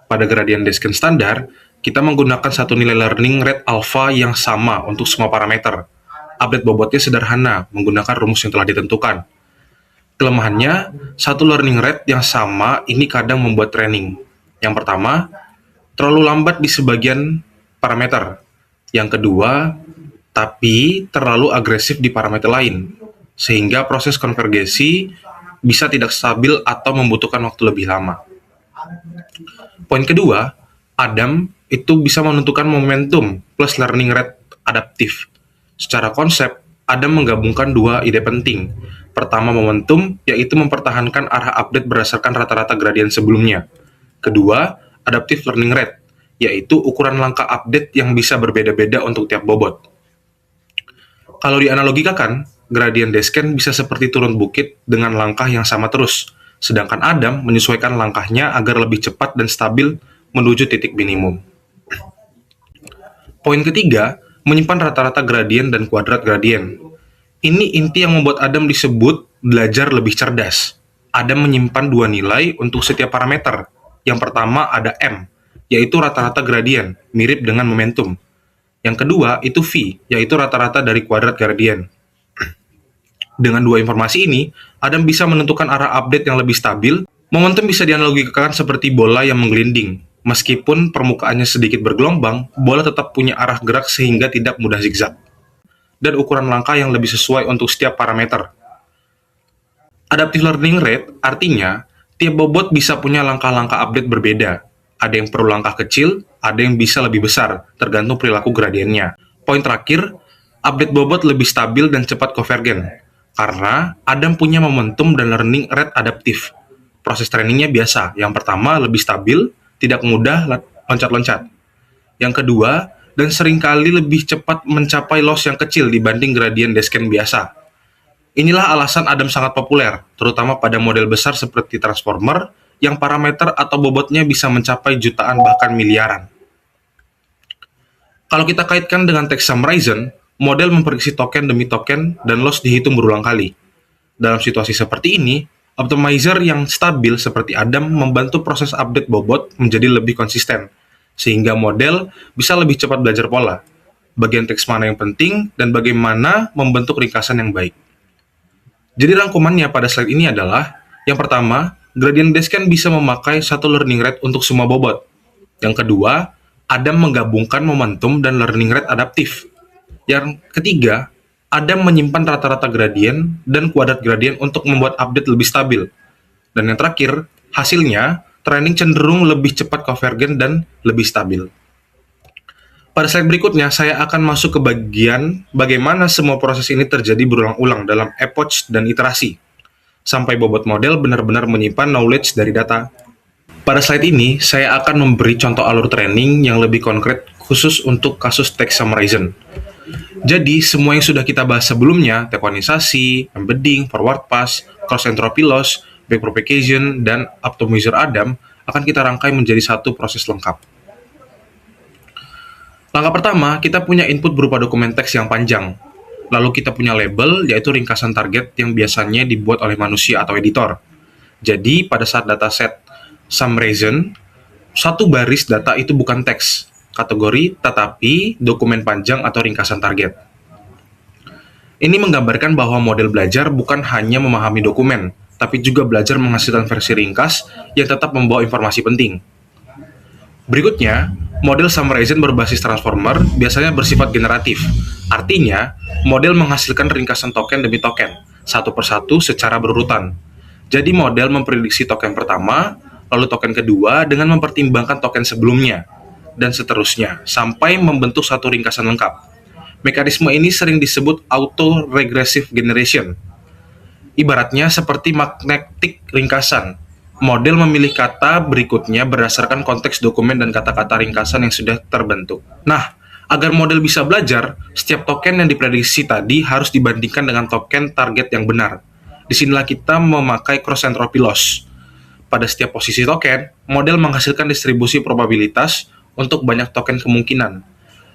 Pada gradien descent standar, kita menggunakan satu nilai learning rate alpha yang sama untuk semua parameter. Update bobotnya sederhana, menggunakan rumus yang telah ditentukan. Kelemahannya, satu learning rate yang sama ini kadang membuat training. Yang pertama, terlalu lambat di sebagian parameter. Yang kedua, tapi terlalu agresif di parameter lain, sehingga proses konvergensi bisa tidak stabil atau membutuhkan waktu lebih lama. Poin kedua, Adam itu bisa menentukan momentum plus learning rate adaptif. Secara konsep, Adam menggabungkan dua ide penting. Pertama, momentum, yaitu mempertahankan arah update berdasarkan rata-rata gradien sebelumnya. Kedua, adaptive learning rate, yaitu ukuran langkah update yang bisa berbeda-beda untuk tiap bobot. Kalau dianalogikakan, gradien descent bisa seperti turun bukit dengan langkah yang sama terus, sedangkan Adam menyesuaikan langkahnya agar lebih cepat dan stabil menuju titik minimum. Poin ketiga, menyimpan rata-rata gradien dan kuadrat gradien. Ini inti yang membuat Adam disebut belajar lebih cerdas. Adam menyimpan dua nilai untuk setiap parameter. Yang pertama ada M, yaitu rata-rata gradien, mirip dengan momentum. Yang kedua itu V, yaitu rata-rata dari kuadrat gradien. Dengan dua informasi ini, Adam bisa menentukan arah update yang lebih stabil. Momentum bisa dianalogikan seperti bola yang menggelinding. Meskipun permukaannya sedikit bergelombang, bola tetap punya arah gerak sehingga tidak mudah zigzag. Dan ukuran langkah yang lebih sesuai untuk setiap parameter. Adaptive learning rate artinya, tiap bobot bisa punya langkah-langkah update berbeda. Ada yang perlu langkah kecil, ada yang bisa lebih besar, tergantung perilaku gradiennya. Poin terakhir, update bobot lebih stabil dan cepat konvergen. Karena Adam punya momentum dan learning rate adaptif. Proses trainingnya biasa. Yang pertama, lebih stabil, tidak mudah loncat-loncat. Yang kedua, dan seringkali lebih cepat mencapai loss yang kecil dibanding gradien descent biasa. Inilah alasan Adam sangat populer, terutama pada model besar seperti transformer, yang parameter atau bobotnya bisa mencapai jutaan bahkan miliaran. Kalau kita kaitkan dengan text summarization, model memprediksi token demi token dan loss dihitung berulang kali. Dalam situasi seperti ini, optimizer yang stabil seperti Adam membantu proses update bobot menjadi lebih konsisten, sehingga model bisa lebih cepat belajar pola, bagian teks mana yang penting, dan bagaimana membentuk ringkasan yang baik. Jadi rangkumannya pada slide ini adalah, yang pertama, gradient descent bisa memakai satu learning rate untuk semua bobot. Yang kedua, Adam menggabungkan momentum dan learning rate adaptif. Yang ketiga, Adam menyimpan rata-rata gradien dan kuadrat gradien untuk membuat update lebih stabil. Dan yang terakhir, hasilnya, training cenderung lebih cepat konvergen dan lebih stabil. Pada slide berikutnya, saya akan masuk ke bagian bagaimana semua proses ini terjadi berulang-ulang dalam epoch dan iterasi, sampai bobot model benar-benar menyimpan knowledge dari data. Pada slide ini, saya akan memberi contoh alur training yang lebih konkret khusus untuk kasus text summarization. Jadi, semua yang sudah kita bahas sebelumnya, tektonisasi, embedding, forward pass, cross entropy loss, backpropagation, dan optimizer Adam akan kita rangkai menjadi satu proses lengkap. Langkah pertama, kita punya input berupa dokumen teks yang panjang. Lalu kita punya label, yaitu ringkasan target yang biasanya dibuat oleh manusia atau editor. Jadi, pada saat dataset summarization, satu baris data itu bukan teks, kategori, tetapi dokumen panjang atau ringkasan target. Ini menggambarkan bahwa model belajar bukan hanya memahami dokumen, tapi juga belajar menghasilkan versi ringkas yang tetap membawa informasi penting. Berikutnya, model summarization berbasis transformer biasanya bersifat generatif. Artinya, model menghasilkan ringkasan token demi token, satu persatu secara berurutan. Jadi model memprediksi token pertama, lalu token kedua dengan mempertimbangkan token sebelumnya, dan seterusnya, sampai membentuk satu ringkasan lengkap. Mekanisme ini sering disebut auto-regressive generation. Ibaratnya seperti magnetik ringkasan. Model memilih kata berikutnya berdasarkan konteks dokumen dan kata-kata ringkasan yang sudah terbentuk. Nah, agar model bisa belajar, setiap token yang diprediksi tadi harus dibandingkan dengan token target yang benar. Disinilah kita memakai cross entropy loss. Pada setiap posisi token, model menghasilkan distribusi probabilitas untuk banyak token kemungkinan.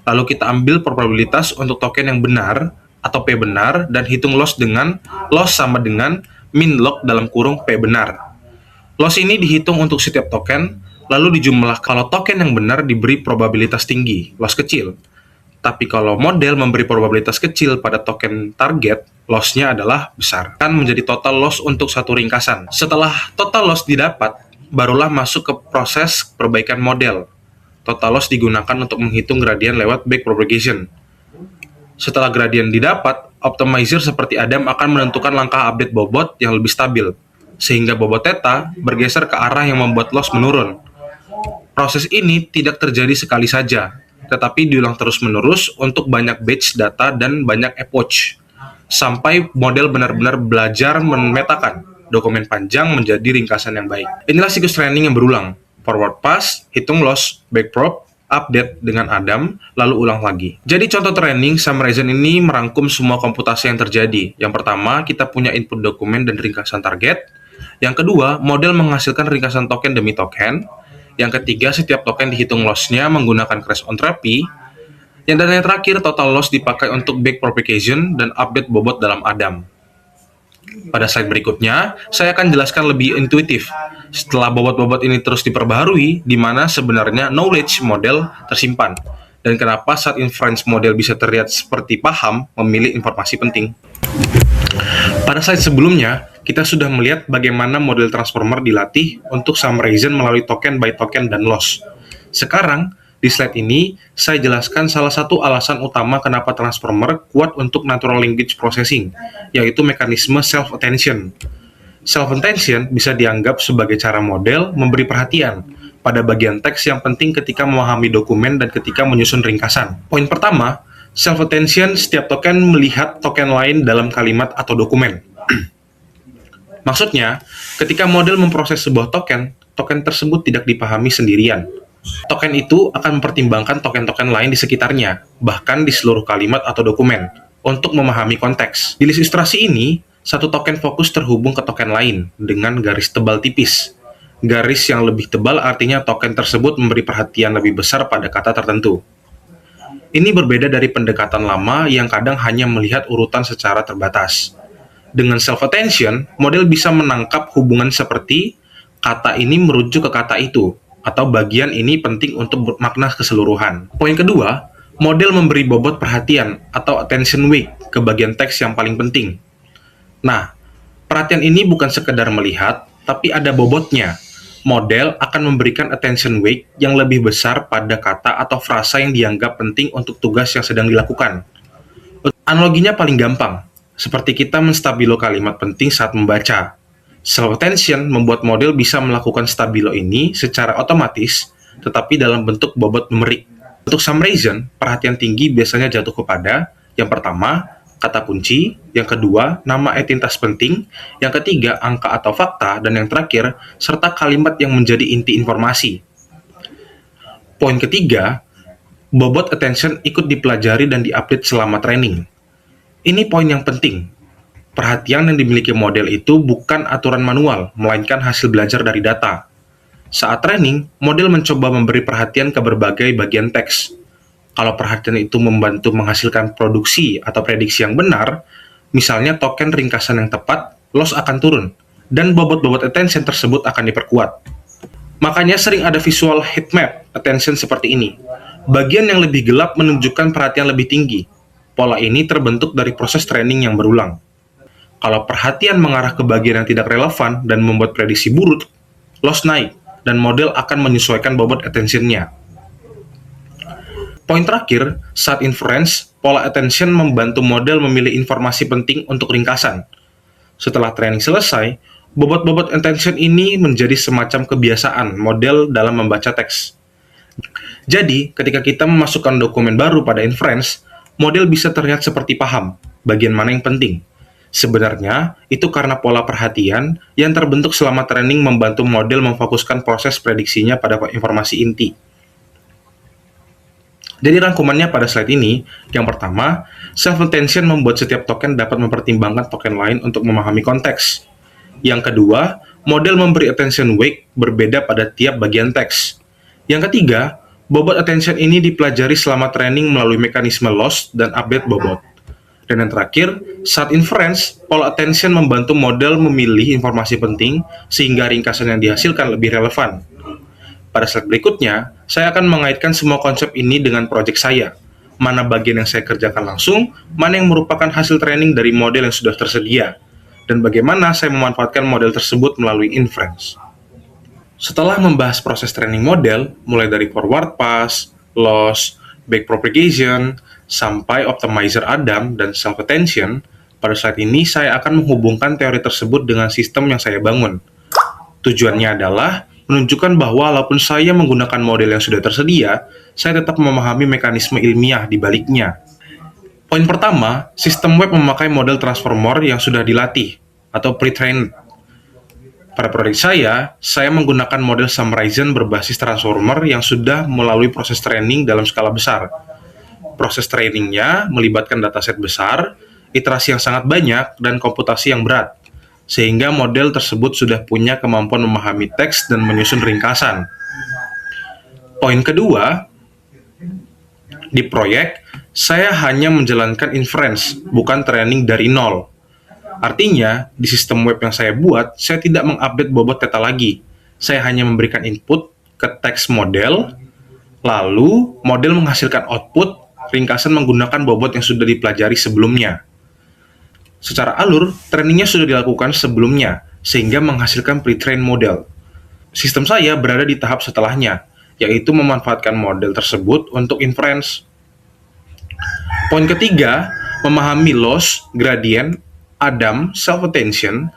Lalu kita ambil probabilitas untuk token yang benar atau P benar dan hitung loss dengan loss sama dengan min log dalam kurung P benar. Loss ini dihitung untuk setiap token, lalu dijumlah kalau token yang benar diberi probabilitas tinggi, loss kecil. Tapi kalau model memberi probabilitas kecil pada token target, loss-nya adalah besar. Kan menjadi total loss untuk satu ringkasan. Setelah total loss didapat, barulah masuk ke proses perbaikan model. Total loss digunakan untuk menghitung gradien lewat backpropagation. Setelah gradien didapat, optimizer seperti Adam akan menentukan langkah update bobot yang lebih stabil, sehingga bobot theta bergeser ke arah yang membuat loss menurun. Proses ini tidak terjadi sekali saja, tetapi diulang terus-menerus untuk banyak batch data dan banyak epoch, sampai model benar-benar belajar memetakan dokumen panjang menjadi ringkasan yang baik. Inilah siklus training yang berulang. Forward pass, hitung loss, backprop, update dengan Adam, lalu ulang lagi. Jadi contoh training summarization ini merangkum semua komputasi yang terjadi. Yang pertama, kita punya input dokumen dan ringkasan target. Yang kedua, model menghasilkan ringkasan token demi token. Yang ketiga, setiap token dihitung loss-nya menggunakan cross entropy. Dan yang terakhir, total loss dipakai untuk backpropagation dan update bobot dalam Adam. Pada slide berikutnya, saya akan jelaskan lebih intuitif. Setelah bobot-bobot ini terus diperbaharui, di mana sebenarnya knowledge model tersimpan. Dan kenapa saat inference model bisa terlihat seperti paham memilih informasi penting. Pada slide sebelumnya, kita sudah melihat bagaimana model transformer dilatih untuk summarization melalui token by token dan loss. Sekarang, di slide ini, saya jelaskan salah satu alasan utama kenapa transformer kuat untuk natural language processing, yaitu mekanisme self-attention. Self-attention bisa dianggap sebagai cara model memberi perhatian pada bagian teks yang penting ketika memahami dokumen dan ketika menyusun ringkasan. Poin pertama, self-attention setiap token melihat token lain dalam kalimat atau dokumen. Maksudnya, ketika model memproses sebuah token, token tersebut tidak dipahami sendirian. Token itu akan mempertimbangkan token-token lain di sekitarnya, bahkan di seluruh kalimat atau dokumen, untuk memahami konteks. Di list ilustrasi ini, satu token fokus terhubung ke token lain dengan garis tebal tipis. Garis yang lebih tebal artinya token tersebut memberi perhatian lebih besar pada kata tertentu. Ini berbeda dari pendekatan lama yang kadang hanya melihat urutan secara terbatas. Dengan self-attention, model bisa menangkap hubungan seperti kata ini merujuk ke kata itu, atau bagian ini penting untuk makna keseluruhan. Poin kedua, model memberi bobot perhatian atau attention weight ke bagian teks yang paling penting. Nah, perhatian ini bukan sekedar melihat, tapi ada bobotnya. Model akan memberikan attention weight yang lebih besar pada kata atau frasa yang dianggap penting untuk tugas yang sedang dilakukan. Analoginya paling gampang, seperti kita menstabilo kalimat penting saat membaca. Self-attention membuat model bisa melakukan stabilo ini secara otomatis, tetapi dalam bentuk bobot numerik. Untuk summarization, perhatian tinggi biasanya jatuh kepada yang pertama, kata kunci, yang kedua, nama entitas penting, yang ketiga, angka atau fakta, dan yang terakhir, serta kalimat yang menjadi inti informasi. Poin ketiga, bobot attention ikut dipelajari dan diupdate selama training. Ini poin yang penting. Perhatian yang dimiliki model itu bukan aturan manual, melainkan hasil belajar dari data. Saat training, model mencoba memberi perhatian ke berbagai bagian teks. Kalau perhatian itu membantu menghasilkan produksi atau prediksi yang benar, misalnya token ringkasan yang tepat, loss akan turun, dan bobot-bobot attention tersebut akan diperkuat. Makanya sering ada visual heat map attention seperti ini. Bagian yang lebih gelap menunjukkan perhatian lebih tinggi. Pola ini terbentuk dari proses training yang berulang. Kalau perhatian mengarah ke bagian yang tidak relevan dan membuat prediksi buruk, loss naik, dan model akan menyesuaikan bobot attention-nya. Poin terakhir, saat inference, pola attention membantu model memilih informasi penting untuk ringkasan. Setelah training selesai, bobot-bobot attention ini menjadi semacam kebiasaan model dalam membaca teks. Jadi, ketika kita memasukkan dokumen baru pada inference, model bisa terlihat seperti paham bagian mana yang penting. Sebenarnya, itu karena pola perhatian yang terbentuk selama training membantu model memfokuskan proses prediksinya pada informasi inti. Jadi rangkumannya pada slide ini, yang pertama, self-attention membuat setiap token dapat mempertimbangkan token lain untuk memahami konteks. Yang kedua, model memberi attention weight berbeda pada tiap bagian teks. Yang ketiga, bobot attention ini dipelajari selama training melalui mekanisme loss dan update bobot. Dan yang terakhir, saat inference, pola attention membantu model memilih informasi penting sehingga ringkasan yang dihasilkan lebih relevan. Pada slide berikutnya, saya akan mengaitkan semua konsep ini dengan proyek saya. Mana bagian yang saya kerjakan langsung, mana yang merupakan hasil training dari model yang sudah tersedia, dan bagaimana saya memanfaatkan model tersebut melalui inference. Setelah membahas proses training model, mulai dari forward pass, loss, backpropagation, sampai optimizer Adam dan self-attention, pada saat ini saya akan menghubungkan teori tersebut dengan sistem yang saya bangun. Tujuannya adalah menunjukkan bahwa walaupun saya menggunakan model yang sudah tersedia, saya tetap memahami mekanisme ilmiah di baliknya. Poin pertama, sistem web memakai model transformer yang sudah dilatih, atau pre-trained. Pada proyek saya menggunakan model summarization berbasis transformer yang sudah melalui proses training dalam skala besar. Proses trainingnya melibatkan dataset besar, iterasi yang sangat banyak, dan komputasi yang berat, sehingga model tersebut sudah punya kemampuan memahami teks dan menyusun ringkasan. Poin kedua, di proyek, saya hanya menjalankan inference, bukan training dari nol. Artinya, di sistem web yang saya buat, saya tidak mengupdate bobot data lagi. Saya hanya memberikan input ke teks model, lalu model menghasilkan output ringkasan menggunakan bobot yang sudah dipelajari sebelumnya. Secara alur, trainingnya sudah dilakukan sebelumnya, sehingga menghasilkan pre-trained model. Sistem saya berada di tahap setelahnya, yaitu memanfaatkan model tersebut untuk inference. Poin ketiga, memahami loss, gradient, Adam, self-attention,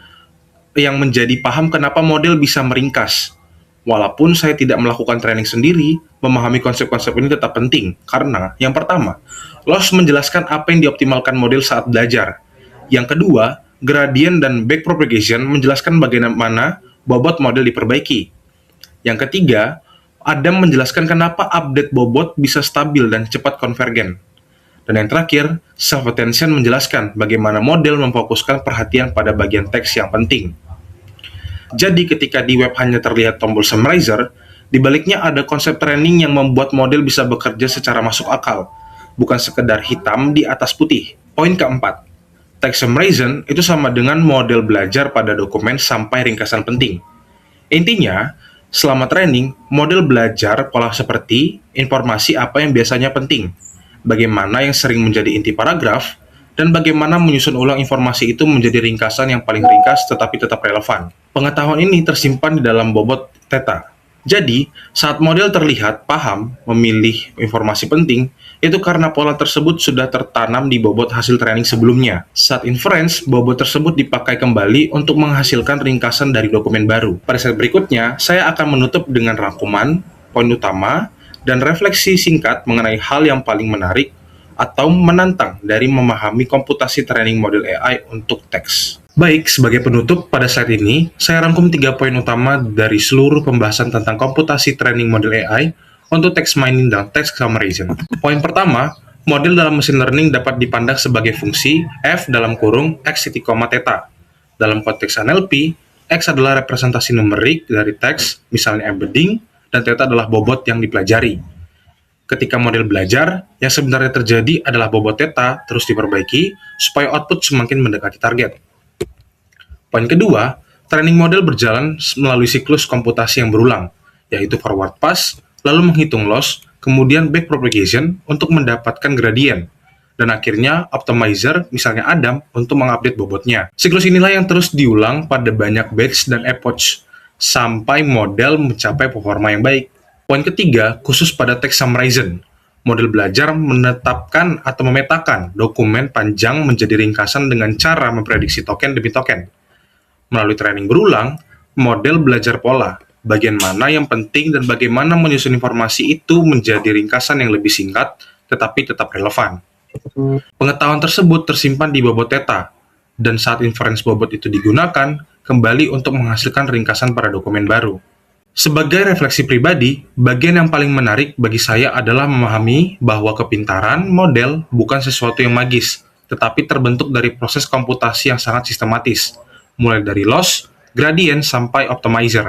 yang menjadi paham kenapa model bisa meringkas. Walaupun saya tidak melakukan training sendiri, memahami konsep-konsep ini tetap penting, karena, yang pertama, loss menjelaskan apa yang dioptimalkan model saat belajar. Yang kedua, gradient dan backpropagation menjelaskan bagaimana bobot model diperbaiki. Yang ketiga, Adam menjelaskan kenapa update bobot bisa stabil dan cepat konvergen. Dan yang terakhir, self-attention menjelaskan bagaimana model memfokuskan perhatian pada bagian teks yang penting. Jadi ketika di web hanya terlihat tombol summarizer, di baliknya ada konsep training yang membuat model bisa bekerja secara masuk akal, bukan sekedar hitam di atas putih. Poin keempat, text summarization itu sama dengan model belajar pada dokumen sampai ringkasan penting. Intinya, selama training, model belajar pola seperti informasi apa yang biasanya penting, bagaimana yang sering menjadi inti paragraf, dan bagaimana menyusun ulang informasi itu menjadi ringkasan yang paling ringkas tetapi tetap relevan. Pengetahuan ini tersimpan di dalam bobot theta. Jadi, saat model terlihat paham memilih informasi penting, itu karena pola tersebut sudah tertanam di bobot hasil training sebelumnya. Saat inference, bobot tersebut dipakai kembali untuk menghasilkan ringkasan dari dokumen baru. Pada slide berikutnya, saya akan menutup dengan rangkuman, poin utama, dan refleksi singkat mengenai hal yang paling menarik atau menantang dari memahami komputasi training model AI untuk teks. Baik, sebagai penutup, pada slide ini, saya rangkum 3 poin utama dari seluruh pembahasan tentang komputasi training model AI untuk text mining dan text summarization. Poin pertama, model dalam machine learning dapat dipandang sebagai fungsi f dalam kurung x titik koma theta. Dalam konteks NLP, x adalah representasi numerik dari teks, misalnya embedding, dan theta adalah bobot yang dipelajari. Ketika model belajar, yang sebenarnya terjadi adalah bobot theta terus diperbaiki supaya output semakin mendekati target. Poin kedua, training model berjalan melalui siklus komputasi yang berulang, yaitu forward pass, lalu menghitung loss, kemudian back propagation untuk mendapatkan gradient, dan akhirnya optimizer, misalnya Adam, untuk mengupdate bobotnya. Siklus inilah yang terus diulang pada banyak batch dan epoch, sampai model mencapai performa yang baik. Poin ketiga, khusus pada text summarization. Model belajar menetapkan atau memetakan dokumen panjang menjadi ringkasan dengan cara memprediksi token demi token. Melalui training berulang, model belajar pola, bagian mana yang penting dan bagaimana menyusun informasi itu menjadi ringkasan yang lebih singkat, tetapi tetap relevan. Pengetahuan tersebut tersimpan di bobot theta, dan saat inference bobot itu digunakan, kembali untuk menghasilkan ringkasan pada dokumen baru. Sebagai refleksi pribadi, bagian yang paling menarik bagi saya adalah memahami bahwa kepintaran model bukan sesuatu yang magis, tetapi terbentuk dari proses komputasi yang sangat sistematis, mulai dari loss, gradient, sampai optimizer.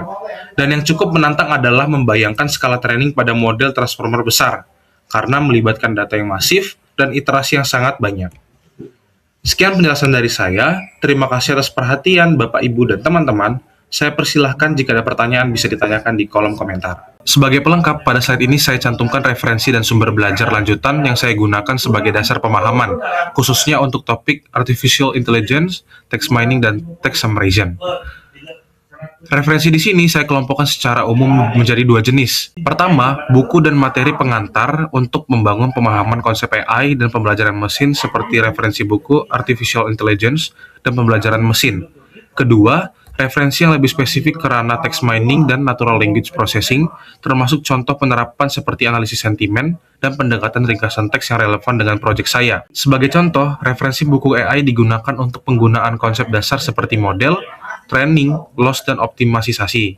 Dan yang cukup menantang adalah membayangkan skala training pada model transformer besar, karena melibatkan data yang masif dan iterasi yang sangat banyak. Sekian penjelasan dari saya. Terima kasih atas perhatian Bapak, Ibu, dan teman-teman. Saya persilahkan jika ada pertanyaan bisa ditanyakan di kolom komentar. Sebagai pelengkap, pada slide ini saya cantumkan referensi dan sumber belajar lanjutan yang saya gunakan sebagai dasar pemahaman, khususnya untuk topik Artificial Intelligence, Text Mining, dan Text Summarization. Referensi di sini saya kelompokkan secara umum menjadi 2 jenis. Pertama, buku dan materi pengantar untuk membangun pemahaman konsep AI dan pembelajaran mesin seperti referensi buku Artificial Intelligence dan pembelajaran mesin. Kedua, referensi yang lebih spesifik ke ranah text mining dan natural language processing, termasuk contoh penerapan seperti analisis sentimen dan pendekatan ringkasan teks yang relevan dengan proyek saya. Sebagai contoh, referensi buku AI digunakan untuk penggunaan konsep dasar seperti model, training, loss, dan optimalisasi.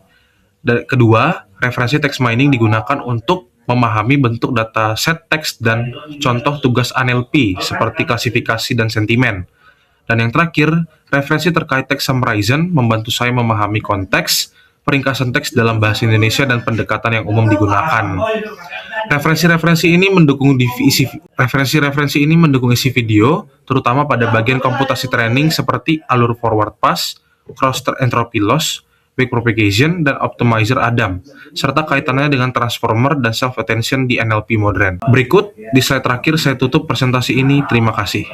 Dan kedua, referensi text mining digunakan untuk memahami bentuk data set teks dan contoh tugas NLP seperti klasifikasi dan sentimen. Dan yang terakhir, referensi terkait text summarization membantu saya memahami konteks, peringkasan teks dalam bahasa Indonesia, dan pendekatan yang umum digunakan. Referensi-referensi ini mendukung isi video, terutama pada bagian komputasi training seperti alur forward pass, cross entropy loss, back propagation, dan optimizer Adam, serta kaitannya dengan transformer dan self-attention di NLP modern. Berikut, di slide terakhir saya tutup presentasi ini. Terima kasih.